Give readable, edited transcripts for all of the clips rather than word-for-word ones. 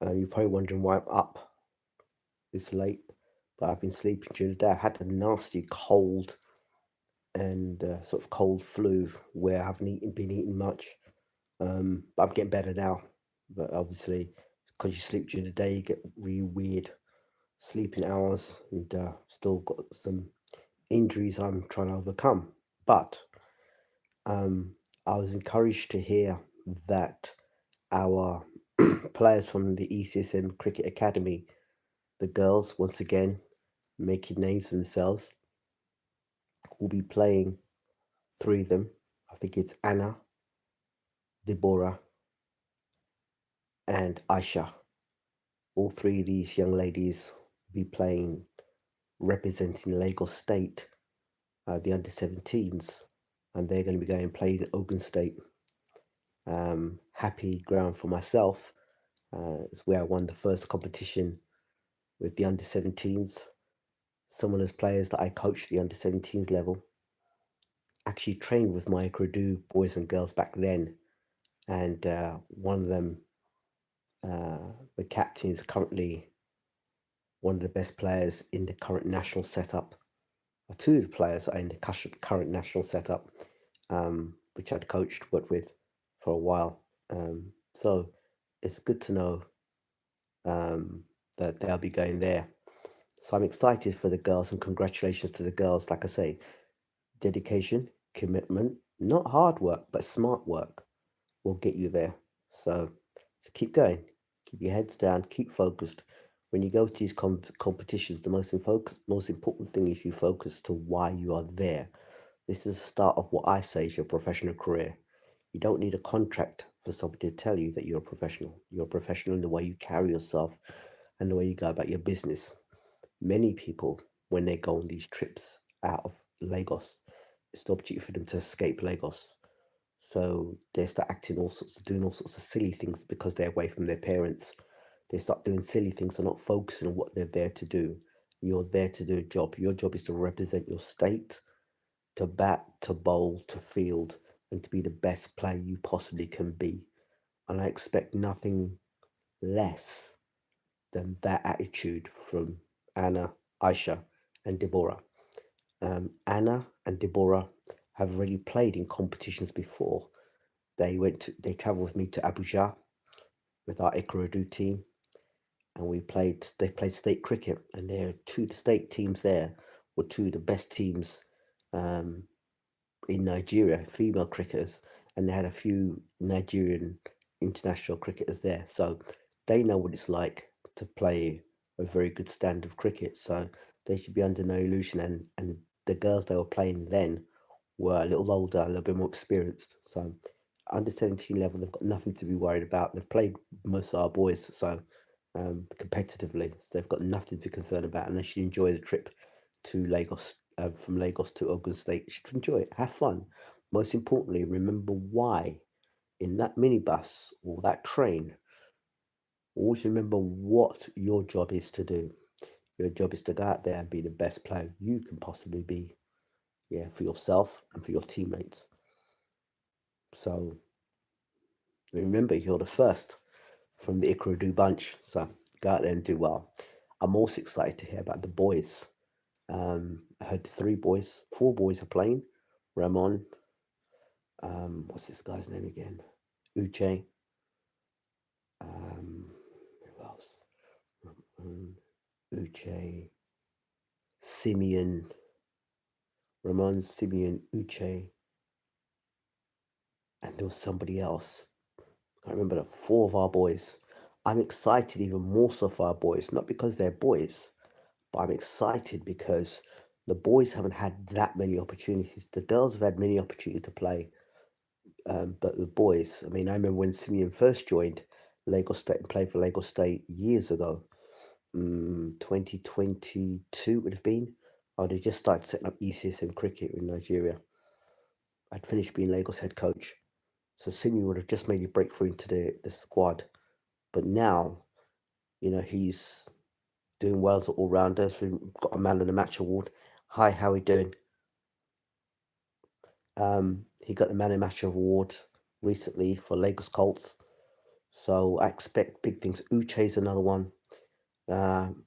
You're probably wondering why I'm up this late, but I've been sleeping during the day. I had a nasty cold and sort of cold flu where I haven't been eating much. But I'm getting better now. But obviously, because you sleep during the day, you get really weird sleeping hours, and still got some injuries I'm trying to overcome. But um, I was encouraged to hear that our players from the ECSM Cricket Academy, the girls, once again making names for themselves, will be playing three of them. I think it's Anna, Deborah, and Aisha. All three of these young ladies will be playing, representing Lagos State, the under 17s, and they're going to be going and playing Ogun State. Happy ground for myself. It's where I won the first competition with the under 17s. Some of those players that I coached the under 17s level actually trained with my Ikorodu boys and girls back then, and one of them, the captain, is currently one of the best players in the current national setup. Two of the players are in the current national setup, which I'd coached, worked with for a while. So it's good to know um, that they'll be going there. So I'm excited for the girls and congratulations to the girls. Like I say, dedication, commitment, not hard work, but smart work will get you there. So keep going, keep your heads down, keep focused. When you go to these competitions, the most important thing is you focus to why you are there. This is the start of what I say is your professional career. You don't need a contract for somebody to tell you that you're a professional. You're a professional in the way you carry yourself and the way you go about your business. Many people, when they go on these trips out of Lagos, it's the opportunity for them to escape Lagos. So they start doing all sorts of silly things because they're away from their parents. They start doing silly things and not focusing on what they're there to do. You're there to do a job. Your job is to represent your state, to bat, to bowl, to field, and to be the best player you possibly can be. And I expect nothing less than that attitude from Anna, Aisha, and Deborah. Anna and Deborah have already played in competitions before. They travelled with me to Abuja with our Ikorodu team, and they played state cricket, and their two state teams there were two of the best teams um, in Nigeria, female cricketers, and they had a few Nigerian international cricketers there. So they know what it's like to play a very good standard of cricket. So they should be under no illusion. And the girls they were playing then were a little older, a little bit more experienced. So under 17 level, they've got nothing to be worried about. They've played most of our boys, so competitively, so they've got nothing to be concerned about, and they should enjoy the trip to Lagos, from Lagos to Ogun State. You should enjoy it, have fun. Most importantly, remember why in that minibus or that train. Always remember what your job is to do. Your job is to go out there and be the best player you can possibly be, yeah, for yourself and for your teammates. So remember, you're the first from the Ikorodu bunch, so go out there and do well. I'm also excited to hear about the boys. I heard four boys are playing. Ramon, what's this guy's name again? Uche. Who else? Uche, Simeon, Ramon, Simeon, Uche, and there was somebody else. I can't remember. Four of our boys. I'm excited even more so for our boys, not because they're boys, but I'm excited because the boys haven't had that many opportunities. The girls have had many opportunities to play, but the boys, I mean, I remember when Simeon first joined Lagos State and played for Lagos State years ago, 2022 would have been. Oh, they just started setting up ECSM cricket in Nigeria. I'd finished being Lagos head coach. So Simeon would have just made a breakthrough into the squad. But now, he's doing well as an all-rounder. So we've got a man of the match award. Hi, how are we doing? He got the man of the match award recently for Lagos Colts. So I expect big things. Uche's another one.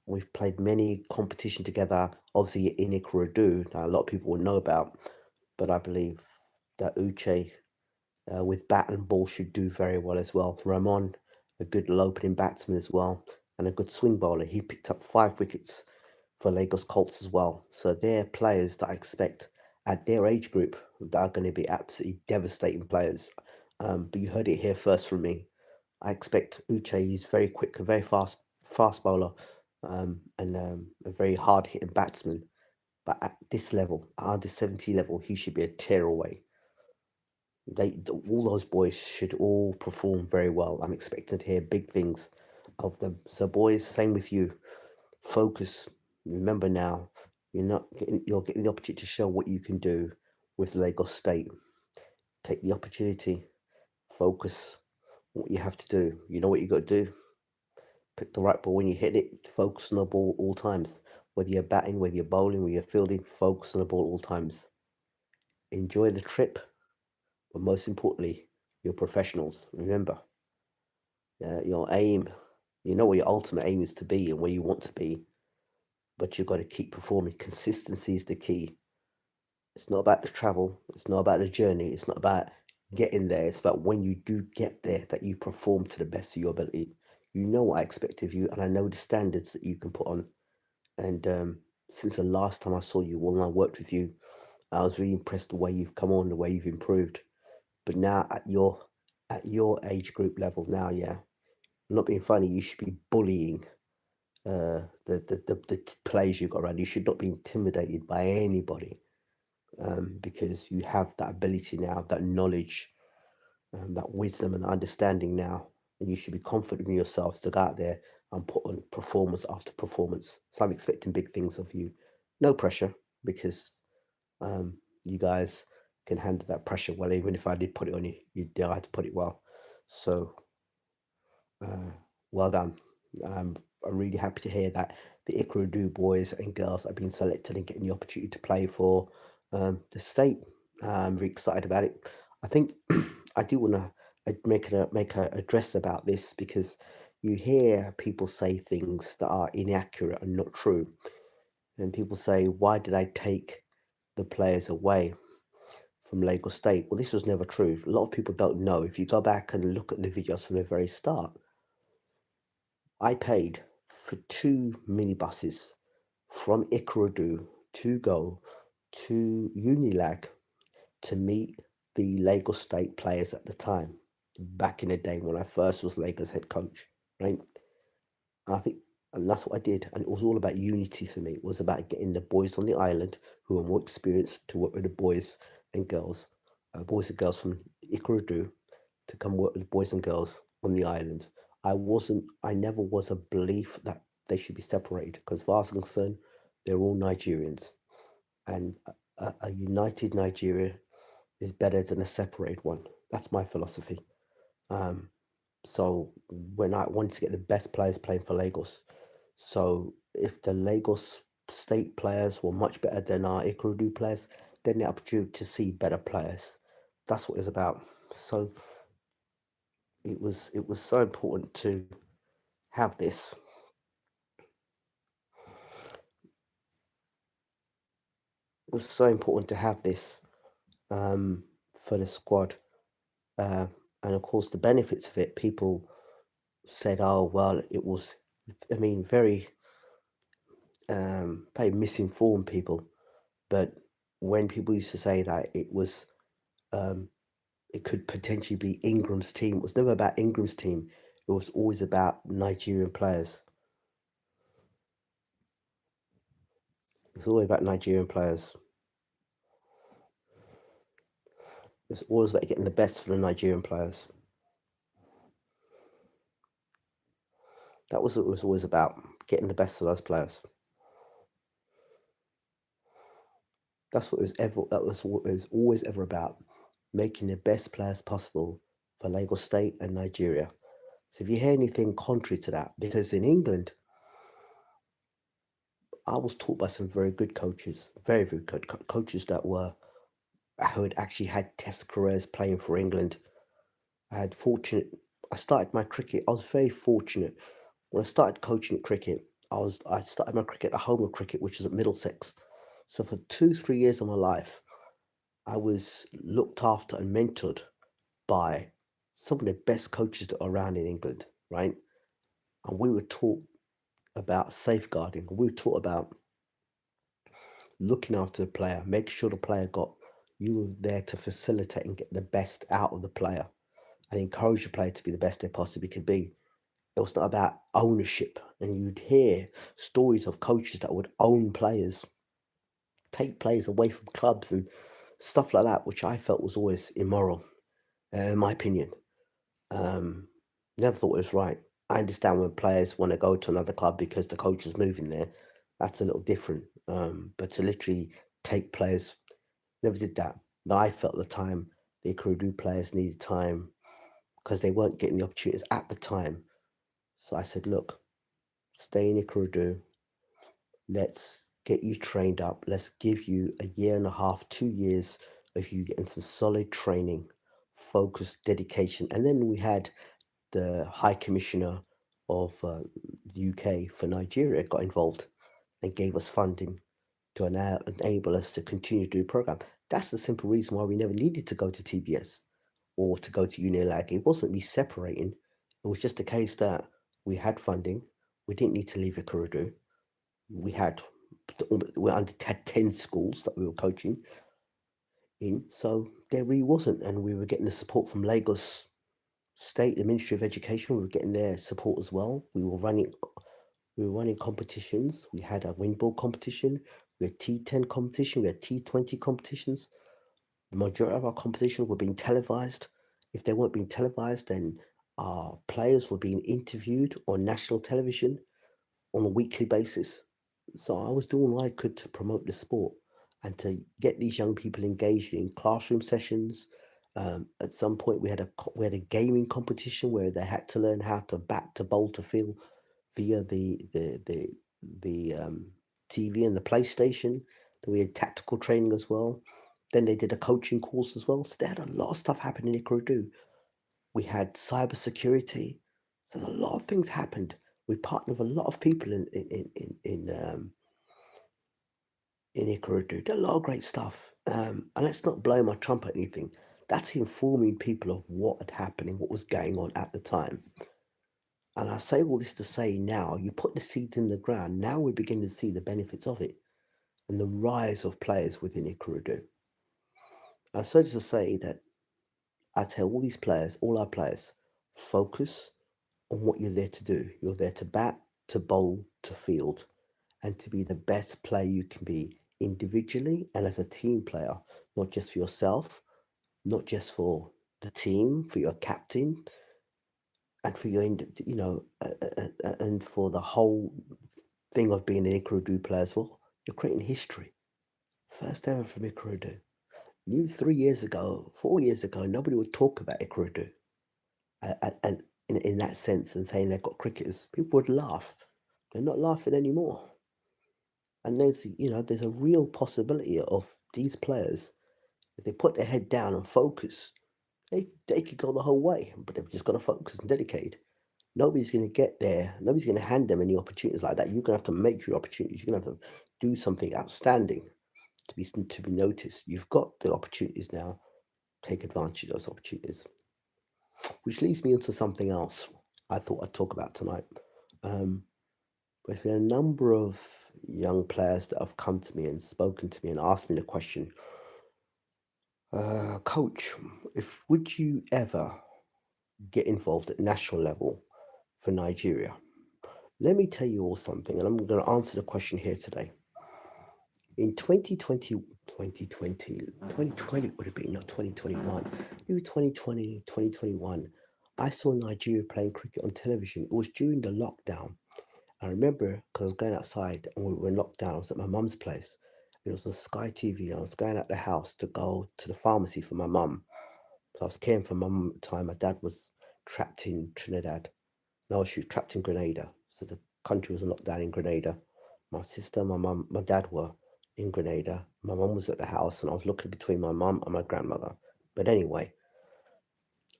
We've played many competition together, obviously in Ikorodu, that a lot of people will know about, but I believe that Uche with bat and ball should do very well as well. Ramon, a good opening batsman as well, and a good swing bowler. He picked up 5 wickets for Lagos Colts as well. So they're players that I expect at their age group that are going to be absolutely devastating players. But you heard it here first from me. I expect Uche. He's very quick, a very fast bowler, and a very hard hitting batsman. But at this level, under 70 level, he should be a tear away. All those boys should all perform very well. I'm expecting to hear big things of them. So, boys, same with you. Focus. Remember now, you're getting the opportunity to show what you can do with Lagos State. Take the opportunity. Focus. What you have to do. You know what you got to do. Pick the right ball when you hit it. Focus on the ball all times. Whether you're batting, whether you're bowling, whether you're fielding, focus on the ball all times. Enjoy the trip, but most importantly, you're professionals. Remember, your aim, you know what your ultimate aim is to be and where you want to be, but you've got to keep performing. Consistency is the key. It's not about the travel, it's not about the journey, it's not about getting there. It's about when you do get there that you perform to the best of your ability. You know what I expect of you, and I know the standards that you can put on. And since the last time I saw you, when I worked with you, I was really impressed the way you've come on, the way you've improved. But now at your age group level now, yeah, I'm not being funny. You should be bullying the players you've got around. You should not be intimidated by anybody because you have that ability now, that knowledge, that wisdom and understanding now, and you should be confident in yourself to go out there and put on performance after performance. So I'm expecting big things of you. No pressure because you guys can handle that pressure well. Even if I did put it on you, you know how to put it well. So uh, well done. I'm really happy to hear that the Ikorodu boys and girls have been selected and getting the opportunity to play for the state. I'm very excited about it. I think I do want to make a address about this because you hear people say things that are inaccurate and not true, and people say, "Why did I take the players away from Lagos State?" Well, this was never true. A lot of people don't know. If you go back and look at the videos from the very start, I paid for 2 minibuses from Ikorodu to go to Unilag to meet the Lagos State players at the time, back in the day when I first was Lagos head coach, right? I think, and that's what I did. And it was all about unity for me. It was about getting the boys on the island who are more experienced to work with the boys and girls from Ikorodu to come work with boys and girls on the island. I never was a belief that they should be separated because, as far as I'm concerned, they're all Nigerians. And a united Nigeria is better than a separated one. That's my philosophy. Um, so when I wanted to get the best players playing for Lagos, so if the Lagos State players were much better than our Ikorodu players, then the opportunity to see better players. That's what it's about. So it was so important to have this. It was so important to have this for the squad, uh, and of course the benefits of it. People said, "Oh well, it was." I mean, very probably misinformed people. But when people used to say that um, it could potentially be Ingram's team, it was never about Ingram's team. It was always about Nigerian players. It's always about Nigerian players. It's always about getting the best for the Nigerian players. That was what it was always about, getting the best of those players. That's what it was ever. That was what it was always ever about, making the best players possible for Lagos State and Nigeria. So if you hear anything contrary to that, because in England, I was taught by some very good coaches, very very good coaches that were who had actually had test careers playing for England. I had fortunate. I started my cricket. I was very fortunate when I started coaching cricket. I started my cricket at home of cricket, which is at Middlesex. So for 2 3 years of my life, I was looked after and mentored by some of the best coaches that are around in England, right? And we were taught about safeguarding. We were taught about looking after the player, make sure the player got you were there to facilitate and get the best out of the player and encourage the player to be the best they possibly could be. It was not about ownership. And you'd hear stories of coaches that would own players, take players away from clubs and stuff like that, which I felt was always immoral, in my opinion. Um, Never thought it was right. I understand when players want to go to another club because the coach is moving there. That's a little different. But to literally take players, never did that. But I felt at the time the Ikorodu players needed time because they weren't getting the opportunities at the time. So I said, look, stay in Ikorodu. Let's get you trained up. Let's give you a year and a half, 2 years of you getting some solid training, focus, dedication. And then we had the High Commissioner of the UK for Nigeria got involved and gave us funding to enable us to continue to do the program. That's the simple reason why we never needed to go to TBS or to go to Unilag. It wasn't me separating. It was just a case that we had funding. We didn't need to leave Ikorodu. We had had 10 schools that we were coaching in. So there really wasn't. And we were getting the support from Lagos State, the Ministry of Education. We were getting their support as well. We were running competitions. We had a windball competition. We had T10 competition. We had T20 competitions. The majority of our competitions were being televised. If they weren't being televised, then our players were being interviewed on national television on a weekly basis. So I was doing what I could to promote the sport and to get these young people engaged in classroom sessions. At some point, we had a gaming competition where they had to learn how to bat, to bowl, to field via the TV and the PlayStation. Then we had tactical training as well. Then they did a coaching course as well. So they had a lot of stuff happening in Ikorodu. We had cyber security. So a lot of things happened. We partnered with a lot of people in Ikorodu. Did a lot of great stuff. And let's not blow my trumpet or anything. That's informing people of what had happened and what was going on at the time. And I say all this to say now, you put the seeds in the ground. Now we're beginning to see the benefits of it and the rise of players within Ikorodu. I so to say that I tell all these players, all our players, focus on what you're there to do. You're there to bat, to bowl, to field, and to be the best player you can be individually and as a team player, not just for yourself, not just for the team, for your captain, and for your, and for the whole thing of being an Ikorodu player as well. You're creating history. First ever from Ikorodu. You 3 years ago, 4 years ago, nobody would talk about Ikorodu. And in that sense, and saying they've got cricketers, people would laugh. They're not laughing anymore. And there's a real possibility of these players, if they put their head down and focus, they could go the whole way, but they've just got to focus and dedicate. Nobody's going to get there. Nobody's going to hand them any opportunities like that. You're going to have to make your opportunities. You're going to have to do something outstanding to be noticed. You've got the opportunities now. Take advantage of those opportunities. Which leads me into something else I thought I'd talk about tonight. There's been a number of young players that have come to me and spoken to me and asked me the question, Coach, if would you ever get involved at national level for Nigeria? Let me tell you all something, and I'm going to answer the question here today. In 2020 would have been, not 2021, maybe 2020, 2021, I saw Nigeria playing cricket on television. It was during the lockdown. I remember because I was going outside and we were in lockdown. I was at my mum's place. It was on Sky TV. I was going out the house to go to the pharmacy for my mum. So I was caring for my mum at the time. My dad was trapped in Trinidad. No, she was trapped in Grenada. So the country was locked down in Grenada. My sister, my mum, my dad were in Grenada. My mum was at the house and I was looking between my mum and my grandmother. But anyway,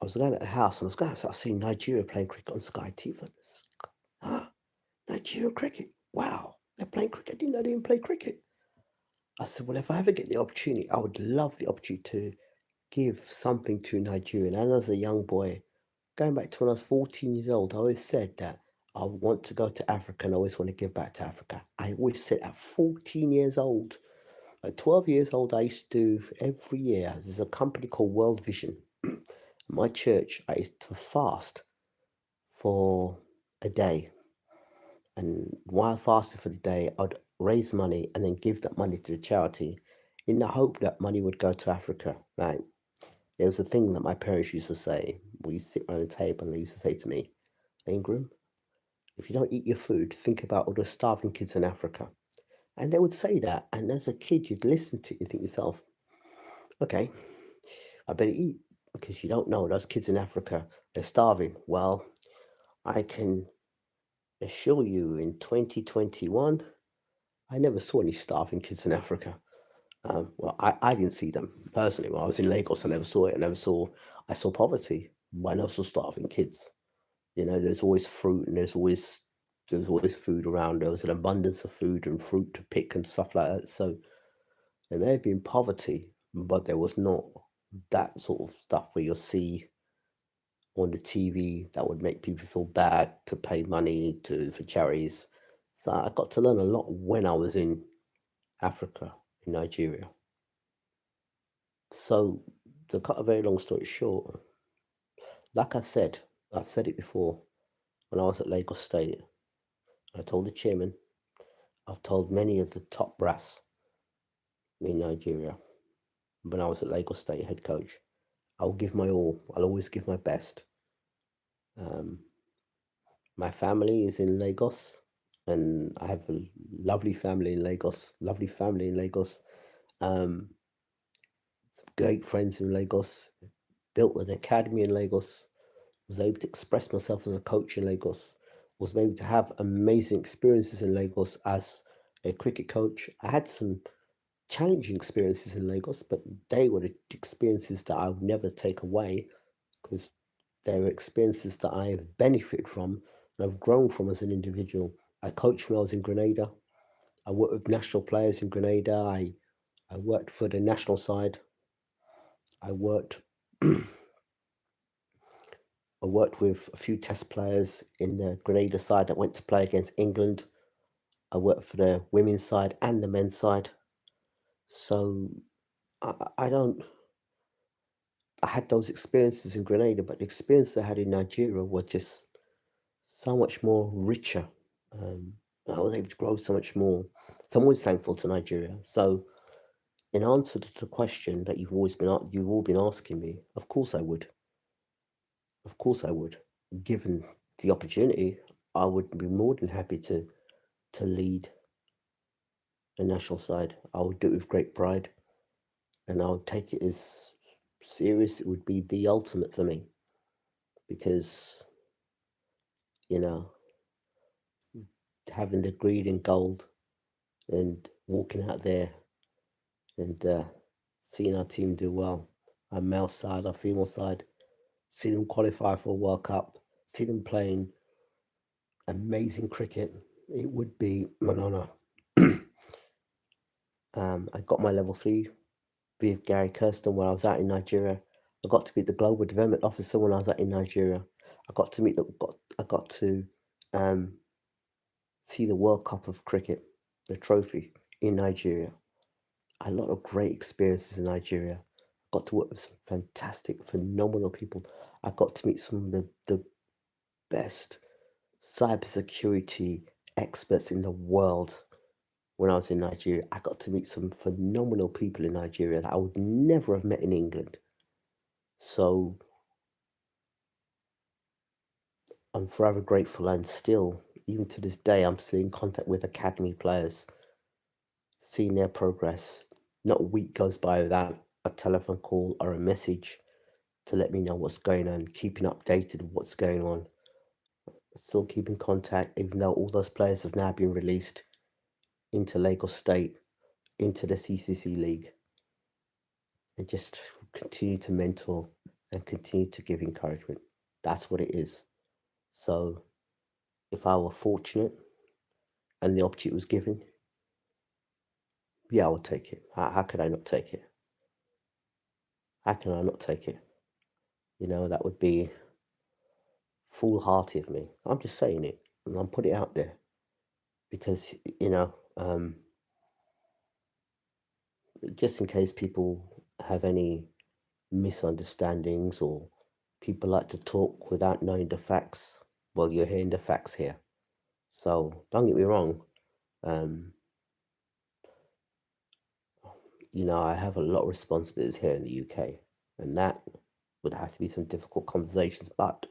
I was going at the house and I was going to start seeing Nigeria playing cricket on Sky TV. Ah, Nigeria cricket. Wow, they're playing cricket. I didn't know they even play cricket. I said, well, if I ever get the opportunity, I would love the opportunity to give something to Nigeria. And as a young boy, going back to when I was 14 years old, I always said that I want to go to Africa and I always want to give back to Africa. I always said at 14 years old. At 12 years old, I used to do every year. There's a company called World Vision. My church, I used to fast for a day. And while fasting for the day, I'd raise money and then give that money to the charity in the hope that money would go to Africa. Right. There was a thing that my parents used to say. We used to sit around the table and they used to say to me, Ingram, if you don't eat your food, think about all the starving kids in Africa. And they would say that. And as a kid, you'd listen to it and think to yourself, okay, I better eat because you don't know those kids in Africa, they're starving. Well, I can assure you in 2021, I never saw any starving kids in Africa. I didn't see them personally. When I was in Lagos, I never saw it. I saw poverty, but I never saw starving kids. You know, there's always fruit and there's always food around. There was an abundance of food and fruit to pick and stuff like that. So there may have been poverty, but there was not that sort of stuff where you'll see on the TV that would make people feel bad to pay money to for charities. So I got to learn a lot when I was in Africa, in Nigeria. So to cut a very long story short, like I said, I've said it before, when I was at Lagos State, I told the chairman, I've told many of the top brass in Nigeria, when I was at Lagos State head coach, I'll give my all. I'll always give my best. Um, my family is in Lagos, and I have a lovely family in Lagos. Lovely family in Lagos. Um, Great friends in Lagos. Built an academy in Lagos. Was able to express myself as a coach in Lagos. Was able to have amazing experiences in Lagos as a cricket coach. I had some challenging experiences in Lagos, but they were the experiences that I would never take away because they were experiences that I have benefited from and I've grown from as an individual. I coached when I was in Grenada. I worked with national players in Grenada. I worked for the national side. I worked I worked with a few test players in the Grenada side that went to play against England. I worked for the women's side and the men's side. So I don't I had those experiences in Grenada, but the experiences I had in Nigeria were just so much more richer. Um, I was able to grow so much more. So I'm always thankful to Nigeria. So in answer to the question that you've all been asking me, of course I would. Of course I would. Given the opportunity, I would be more than happy to lead a national side. I would do it with great pride, and I would take it as serious. It would be the ultimate for me because you know having the green and gold and walking out there and seeing our team do well, our male side, our female side, see them qualify for a World Cup, see them playing amazing cricket. It would be an honour. I got my level 3 with Gary Kirsten when I was out in Nigeria. I got to meet the Global Development Officer when I was out in Nigeria. I got to um, see the World Cup of Cricket, the trophy in Nigeria. A lot of great experiences in Nigeria. Got to work with some fantastic, phenomenal people. I got to meet some of the best cybersecurity experts in the world when I was in Nigeria. I got to meet some phenomenal people in Nigeria that I would never have met in England. So I'm forever grateful and still, even to this day, I'm still in contact with academy players, seeing their progress. Not a week goes by without a telephone call or a message to let me know what's going on, keeping updated with what's going on. Still keep in contact, even though all those players have now been released into Lagos State, into the CCC League, and just continue to mentor and continue to give encouragement. That's what it is. So if I were fortunate and the opportunity was given, yeah, I would take it. How could I not take it? How can I not take it? That would be foolhardy of me. I'm just saying it and I'm putting it out there because, just in case people have any misunderstandings or people like to talk without knowing the facts. Well, you're hearing the facts here. So don't get me wrong. Um, I have a lot of responsibilities here in the UK, and that would have to be some difficult conversations. But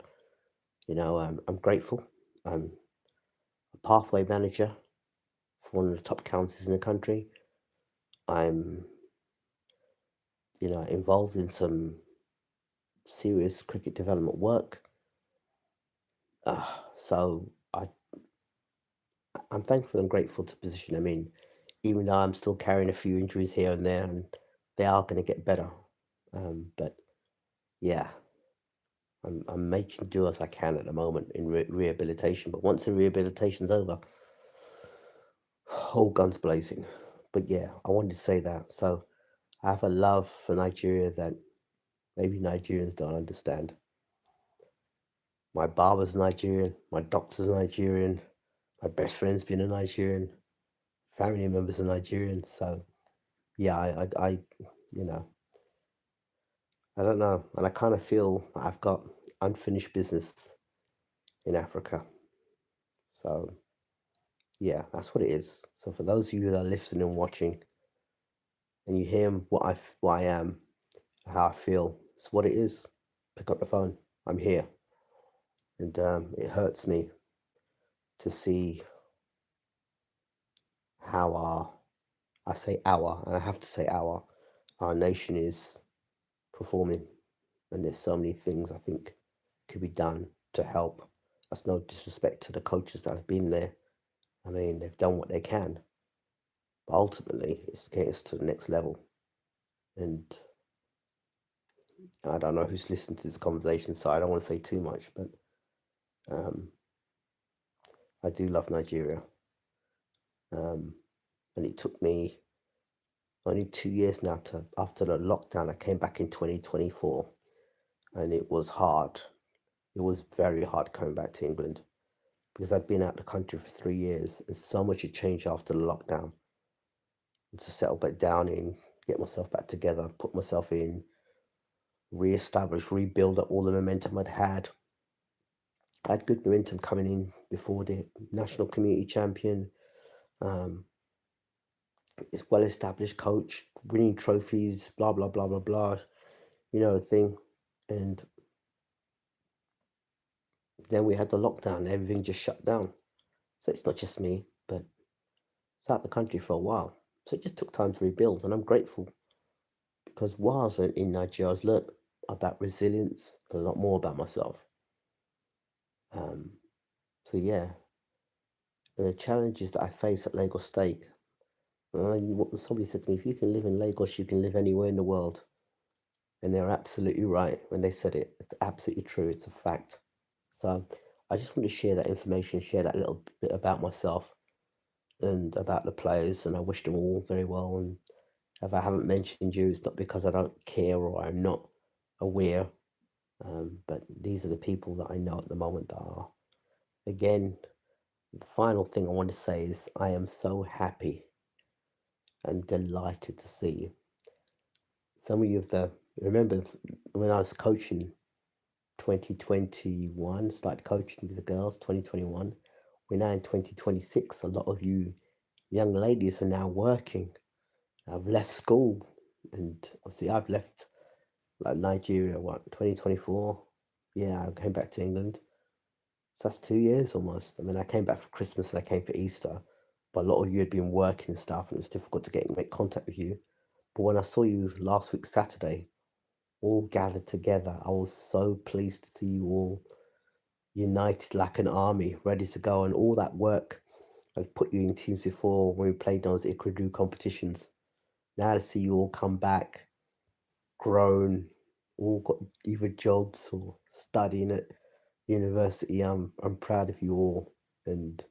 I'm grateful. I'm a pathway manager for one of the top councils in the country. I'm involved in some serious cricket development work. So I'm thankful and grateful to the position I'm in, even though I'm still carrying a few injuries here and there, and they are going to get better. But yeah, I'm making do as I can at the moment in rehabilitation. But once the rehabilitation's over, all guns blazing. But yeah, I wanted to say that. So I have a love for Nigeria that maybe Nigerians don't understand. My barber's Nigerian, my doctor's Nigerian, my best friend's been a Nigerian, family members are Nigerian. So yeah, you know, I don't know, and I kind of feel I've got unfinished business in Africa. So yeah, that's what it is. So for those of you that are listening and watching, and you hear what I am, how I feel, it's what it is. Pick up the phone. I'm here, and it hurts me to see how I say and I have to say our nation is performing, and there's so many things I think could be done to help. That's no disrespect to the coaches that have been there. I mean, they've done what they can, but ultimately, it's getting us to the next level. And I don't know who's listening to this conversation, so I don't want to say too much, but um, I do love Nigeria. Um, and it took me only 2 years now to after the lockdown. I came back in 2024, and it was hard. It was very hard coming back to England because I'd been out the country for 3 years, and so much had changed after the lockdown. And to settle back down in, get myself back together, put myself in, re-establish, rebuild up all the momentum I'd had. I had good momentum coming in before the national community champion, um, well-established coach, winning trophies, blah blah blah blah blah. The thing. And then we had the lockdown. Everything just shut down. So it's not just me, but it's out the country for a while. So it just took time to rebuild, and I'm grateful because while I was in Nigeria, I was learnt about resilience, a lot more about myself. Um, so yeah, and the challenges that I face at Lagos State. Somebody said to me, if you can live in Lagos, you can live anywhere in the world. And they're absolutely right when they said it. It's absolutely true. It's a fact. So I just want to share that information, share that little bit about myself and about the players. And I wish them all very well. And if I haven't mentioned you, it's not because I don't care or I'm not aware. But these are the people that I know at the moment that are. Again, the final thing I want to say is I am so happy and delighted to see some of you remember when I was coaching 2021, started coaching the girls 2021. We're now in 2026. A lot of you young ladies are now working. I've left school, and obviously I've left like Nigeria, 2024. Yeah, I came back to England. So that's 2 years almost. I mean, I came back for Christmas and I came for Easter, but a lot of you had been working and stuff, and it was difficult to make contact with you. But when I saw you last week, Saturday, all gathered together, I was so pleased to see you all united like an army, ready to go, and all that work. I've put you in teams before when we played those Ikorodu competitions. Now to see you all come back, grown, all got either jobs or studying at university. I'm proud of you all, and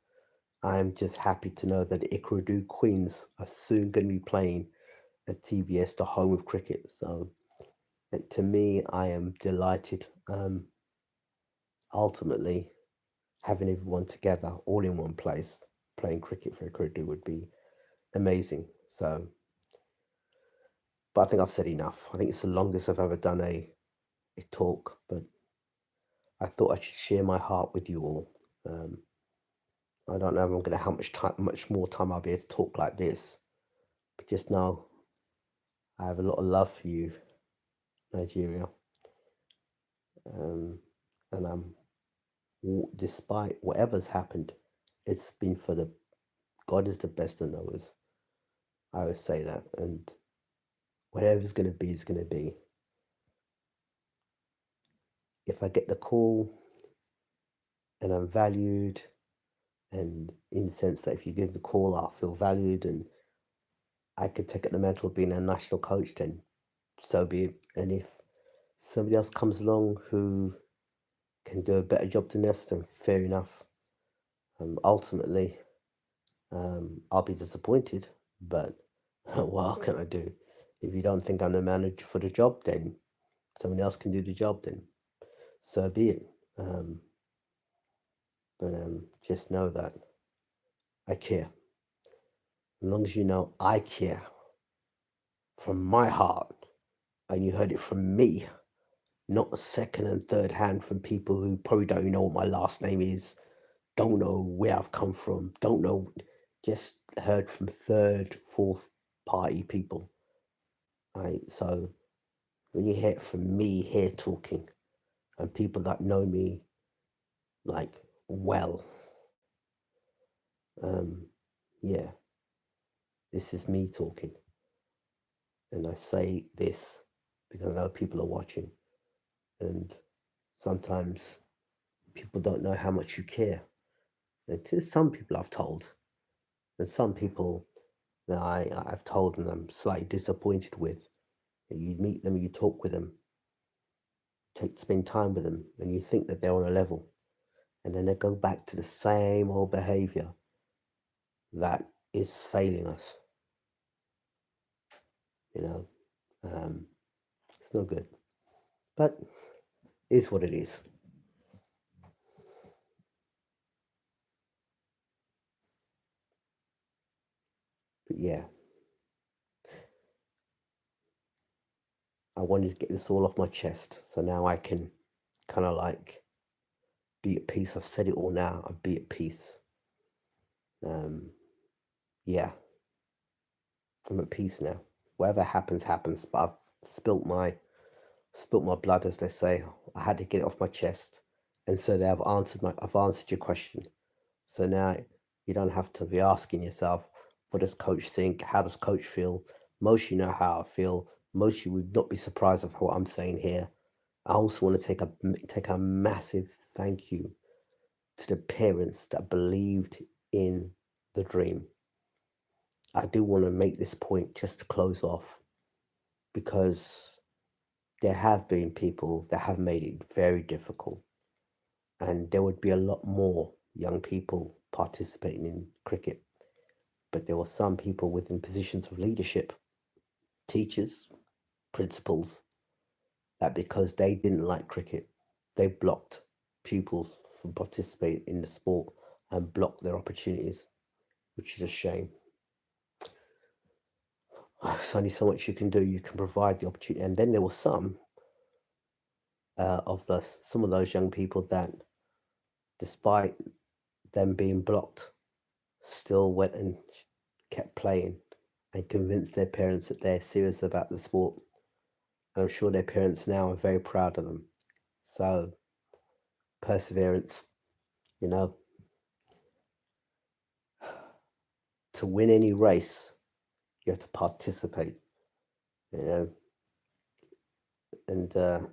I'm just happy to know that the Ikorodu Queens are soon going to be playing at TBS, the home of cricket. So to me, I am delighted. Ultimately, having everyone together, all in one place, playing cricket for Ikorodu would be amazing. So, but I think I've said enough. I think it's the longest I've ever done a talk, but I thought I should share my heart with you all. Um, I don't know if I'm going to how much more time I'll be able to talk like this, but just know I have a lot of love for you, Nigeria, um, and despite whatever's happened, it's been for the God is the best of knowers. I always say that, and whatever's going to be is going to be. If I get the call and I'm valued, and in the sense that if you give the call, I'll feel valued, and I could take it the mantle of being a national coach, then so be it. And if somebody else comes along who can do a better job than us, then fair enough. Ultimately, I'll be disappointed, but what can I do? If you don't think I'm the manager for the job, then someone else can do the job, then so be it. Um, but just know that I care. As long as you know I care from my heart, and you heard it from me, not a second and third hand from people who probably don't even know what my last name is, don't know where I've come from, don't know, just heard from third, fourth party people. Right? So when you hear it from me here talking and people that know me like well, um, yeah, this is me talking. And I say this because I know people are watching, and sometimes people don't know how much you care. And to some people I've told, and some people that I've told and I'm slightly disappointed with. You meet them, you talk with them, spend time with them, and you think that they're on a level, and then they go back to the same old behavior that is failing us. You know, um, it's no good, but it's what it is. But yeah, I wanted to get this all off my chest, so now I can kind of like be at peace. I've said it all now. I'll be at peace. Um, yeah, I'm at peace now. Whatever happens, happens. But I've spilt my blood, as they say. I had to get it off my chest, and so they I've answered your question. So now you don't have to be asking yourself, what does coach think? How does coach feel? Most you know how I feel. Most you would not be surprised of what I'm saying here. I also want to take a massive thank you to the parents that believed in the dream. I do want to make this point just to close off, because there have been people that have made it very difficult, and there would be a lot more young people participating in cricket. But there were some people within positions of leadership, teachers, principals, that because they didn't like cricket, they blocked pupils from participating in the sport and blocked their opportunities, which is a shame. There's only so much you can do. You can provide the opportunity, and then there were some of those young people that, despite them being blocked, still went and kept playing and convinced their parents that they're serious about the sport. And I'm sure their parents now are very proud of them. So, perseverance, you know, to win any race, you have to participate, you know. And the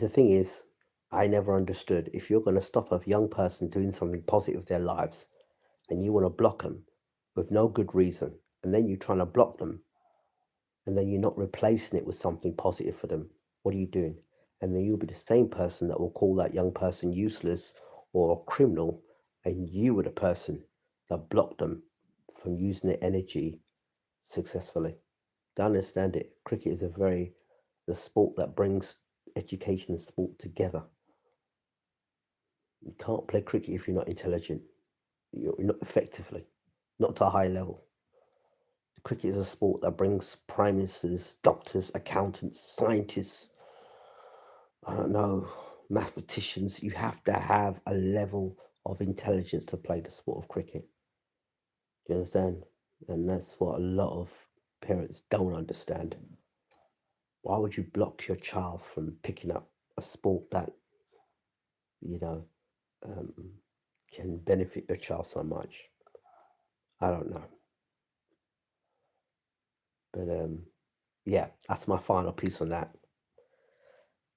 thing is, I never understood, if you're going to stop a young person doing something positive with their lives and you want to block them with no good reason, and then you're trying to block them and then you're not replacing it with something positive for them, what are you doing? And then you'll be the same person that will call that young person useless or a criminal, and you were the person that blocked them from using their energy successfully. To understand it, cricket is the sport that brings education and sport together. You can't play cricket if you're not intelligent. You're not effectively, not to a high level. Cricket is a sport that brings prime ministers, doctors, accountants, scientists, I don't know, mathematicians. You have to have a level of intelligence to play the sport of cricket. Do you understand? And that's what a lot of parents don't understand. Why would you block your child from picking up a sport that, you know, um, can benefit your child so much? I don't know. But yeah, that's my final piece on that.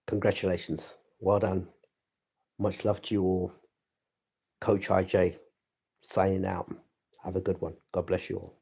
Congratulations. Well done. Much love to you all. Coach IJ signing out. Have a good one. God bless you all.